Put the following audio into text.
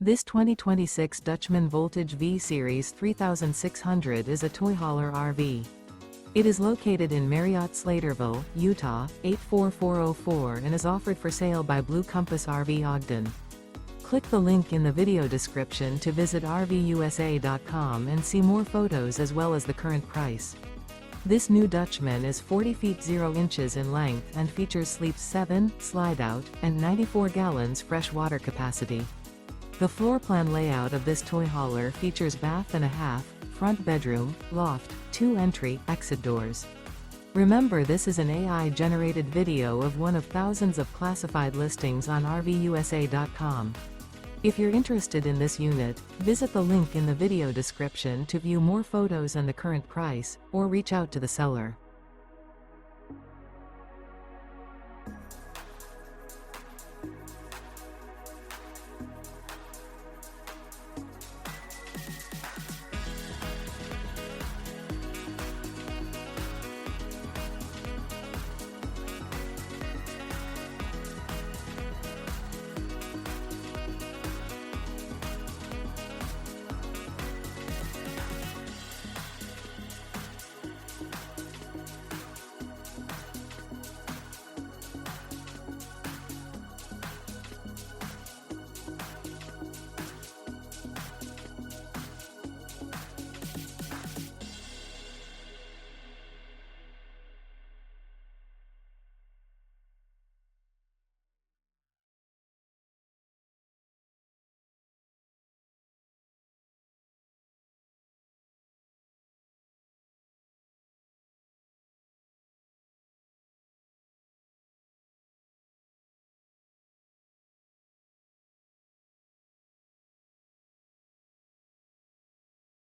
This 2026 Dutchmen Voltage V-Series 3600 is a toy hauler RV. It is located in Marriott-Slaterville, Utah, 84404 and is offered for sale by Blue Compass RV Ogden. Click the link in the video description to visit RVUSA.com and see more photos as well as the current price. This new Dutchmen is 40 feet 0 inches in length and features sleeps 7, slide-out, and 94 gallons fresh water capacity. The floor plan layout of this toy hauler features bath and a half, front bedroom, loft, 2 entry, exit doors. Remember, this is an AI-generated video of one of thousands of classified listings on RVUSA.com. If you're interested in this unit, visit the link in the video description to view more photos and the current price, or reach out to the seller.